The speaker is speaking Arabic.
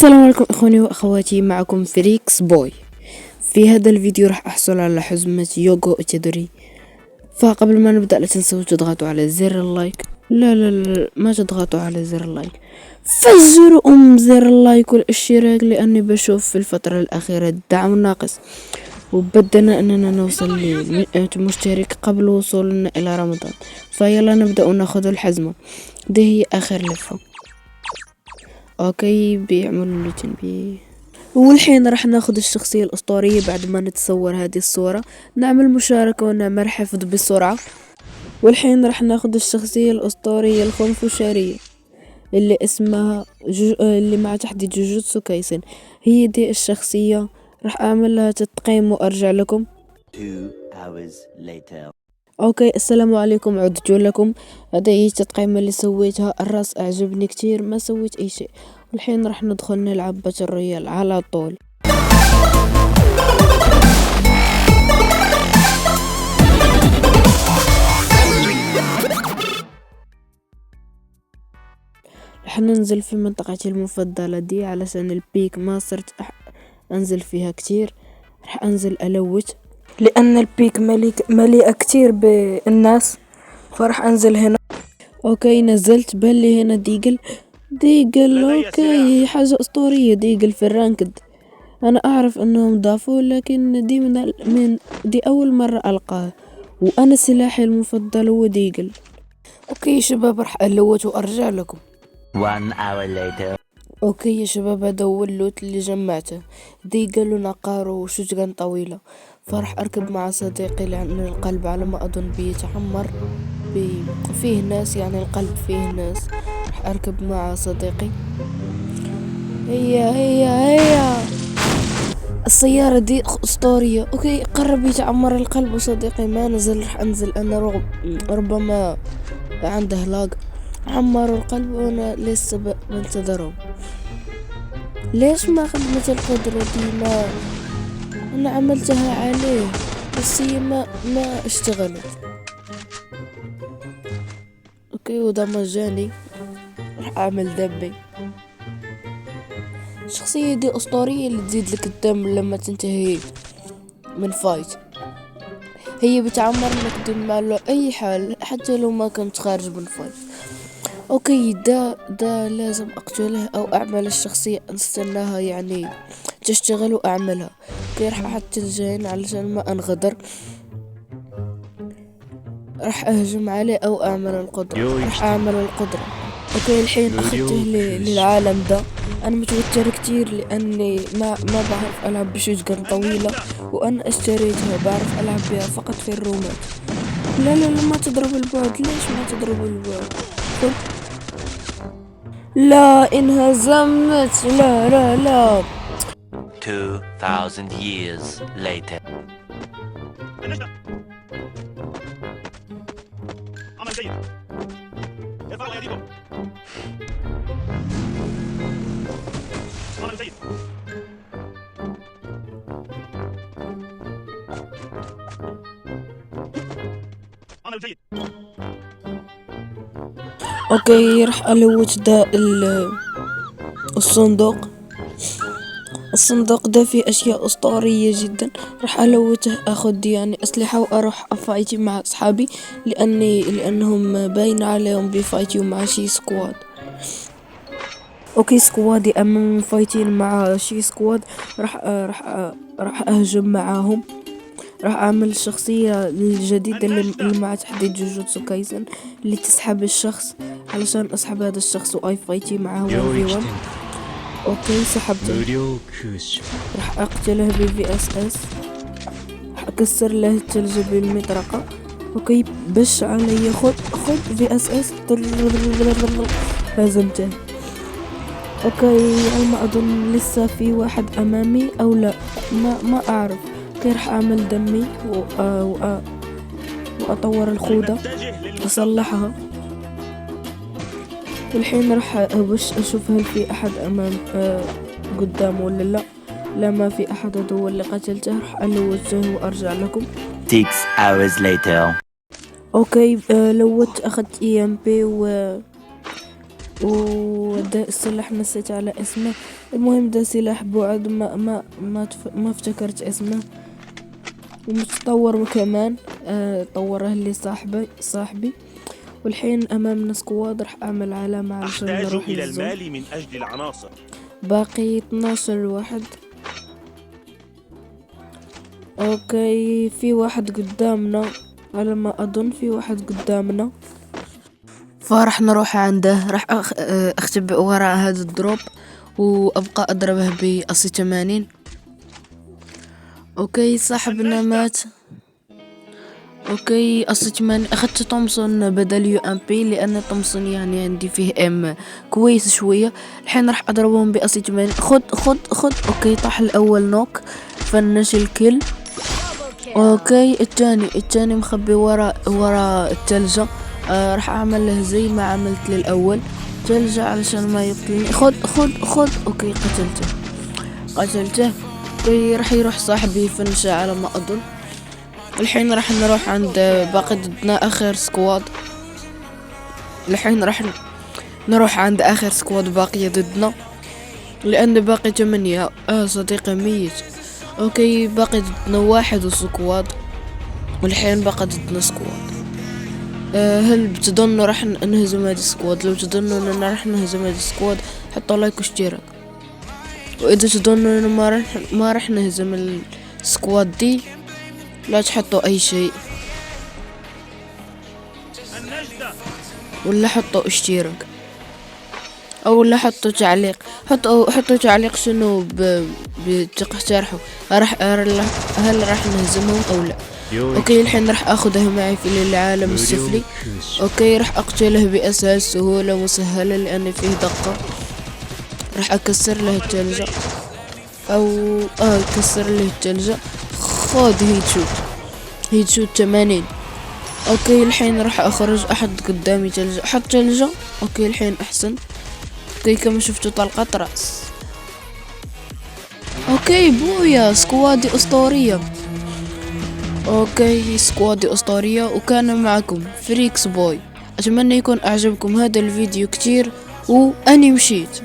السلام عليكم اخواني واخواتي، معكم فريكس بوي. في هذا الفيديو راح احصل على حزمة يوغو اتشيدوري. فقبل ما نبدأ لا تنسوا تضغطوا على زر اللايك. لا ما تضغطوا على زر اللايك، فجروا زر اللايك والاشتراك، لاني بشوف في الفترة الاخيرة الدعم ناقص، وبدنا اننا نوصل ل100 مشترك قبل وصولنا الى رمضان. فيلا نبدأ ناخذ الحزمة. دي هي اخر لفة. اوكي بيعملوا له تنبيه. والحين راح ناخذ الشخصية الأسطورية. بعد ما نتصور هذه الصورة نعمل مشاركة ونعمل حفظ بسرعة. والحين راح ناخذ الشخصية الأسطورية الخنفشارية اللي اسمها اللي مع تحدي جوجوتسو كايسن. هي دي الشخصية. راح أعمل لها تقييم وأرجع لكم. 2 hours later. اوكي السلام عليكم، عدت لكم. هذا هي التقييم اللي سويتها. الراس اعجبني كتير، ما سويت اي شيء. والحين راح ندخل نلعب باتل رويال على طول. راح ننزل في منطقتي المفضلة دي علشان البيك ما صرت انزل فيها كتير. راح انزل الوت لان البيك مليئة كتير بالناس، فراح انزل هنا. اوكي نزلت. بالي هنا ديجل اوكي حاجة اسطورية. ديجل في الرانكد. انا اعرف انهم ضافوه، لكن دي من دي اول مرة القاه، وانا سلاحي المفضل هو ديجل. اوكي يا شباب راح الوت وارجع لكم. 1 hour later. اوكي يا شباب، هذا هو اللوت اللي جمعته. ديجل ونقار وشجرة طويلة. فراح اركب مع صديقي لان القلب على ما اظن بيتعمر فيه ناس، يعني القلب فيه ناس. راح اركب مع صديقي. هيا السيارة دي اسطورية. اوكي قرب يتعمر القلب وصديقي ما نزل. راح انزل انا ربما عنده لاج. عمروا القلب وانا لسه بنتظرهم. ليش ما خدمت القدرة دي؟ ما انا عملتها عليه بس هي ما اشتغلت. اوكي وده مجاني. راح اعمل دبي. الشخصية دي اسطورية اللي تزيد لك الدم لما تنتهي من فايت. هي بتعمر لك دم على اي حال حتى لو ما كنت خارج من فايت. اوكي ده لازم اقتله او اعمل الشخصية استناها يعني تشتغل واعملها. اوكي راح احط الجين علشان ما انغدر. راح اهجم عليه او اعمل القدرة. راح اعمل القدرة. اوكي الحين اخذته للعالم ده. انا متوتر كتير لاني ما بعرف العب بشجرة طويلة، وانا اشتريتها بعرف العب بها فقط في الرومات. لا ما تضرب البعد. ليش ما تضرب البعد؟ لا انهزمت. لا 2000 years later. عمل جيد. ارفعوا ايديكم. عمل جيد. عمل جيد. اوكي راح الوت ده الصندوق ده فيه اشياء اسطورية جدا. راح الوته اخذ يعني اسلحة واروح افايتي مع اصحابي لانهم باين عليهم بيفايتيو مع شي سكواد. اوكي سكوادي امام فايتين مع شي سكواد. راح اهجم معاهم. راح اعمل الشخصية الجديدة اللي مع تحدي جوجوتسو كايسن، اللي تسحب الشخص علشان اسحب هذا الشخص واي فايتي معاه 1v1. اوكي سحبته. راح اقتله بVSS. راح اكسر له الثلج بالمطرقة. اوكي بش علي. خذ VSS. هزمته. اوكي على ما اظن لسه في واحد امامي او لا، ما اعرف. اوكي راح اعمل دمي واطور الخوذة اصلحها. والحين راح اشوف هل في احد امام قدام ولا لا ما في احد. هذا هو اللي قتلته. راح الوته وارجع لكم. 6 hours later. اوكي لوت اخذت EMP وده السلاح نسيت على اسمه. المهم ده سلاح بعد ما افتكرت اسمه، ومتطور كمان. طوره لي صاحبي. والحين امامنا سكواد، راح اعمل علامة علشان أحتاج نروح إلى للزون. المال من أجل العناصر. باقي 12 واحد. اوكي في واحد قدامنا، على ما اظن في واحد قدامنا، فراح نروح عنده. راح اختبئ وراء هذا الدروب وابقى اضربه بأسي 80. اوكي صاحبنا مات. اوكي أسي 80. اخذت تومسون بدل يو ام بي لان تومسون يعني عندي فيه ام كويس شوية. الحين راح اضربهم بأسي 80. خد. اوكي طاح الاول نوك، فنش الكل. اوكي الثاني مخبي ورا التلجة. راح اعمل له زي ما عملت للاول، تلجة علشان ما يقتلني. خد. اوكي قتلته. اوكي راح يروح صاحبي فنشه على ما اظن. الحين راح نروح عند باقي ضدنا اخر سكواد. الحين راح نروح عند اخر سكواد باقي ضدنا، لان باقي 8. صديقي ميت. اوكي باقي ضدنا 1 وسكواد، والحين باقي ضدنا سكواد. هل بتظنوا راح نهزم هذه السكواد؟ لو تظنوا اننا راح نهزم هذه السكواد حطوا لايك واشتراك. واذا تظنوا اننا ما راح نهزم السكواد دي لا تحطوا اي شيء، ولا حطوا اشتراك، او ولا حطوا تعليق. حطوا تعليق شنو بتقترحوا هل راح نهزمهم او لا. اوكي الحين راح اخذه معي في العالم السفلي. اوكي راح اقتله باسهل سهولة مسهلة لان فيه دقة. راح اكسر له التلجة، او اكسر له التلجة. خذ هيد شوت 80. اوكي الحين راح اخرج احد قدامي تلجة. حط تلجة. اوكي الحين احسن. اوكي كما شفتوا طلقة راس. اوكي بويا سكوادي اسطورية. اوكي سكوادي اسطورية، وكان معكم فريكس بوي. اتمنى يكون اعجبكم هذا الفيديو كتير، واني مشيت.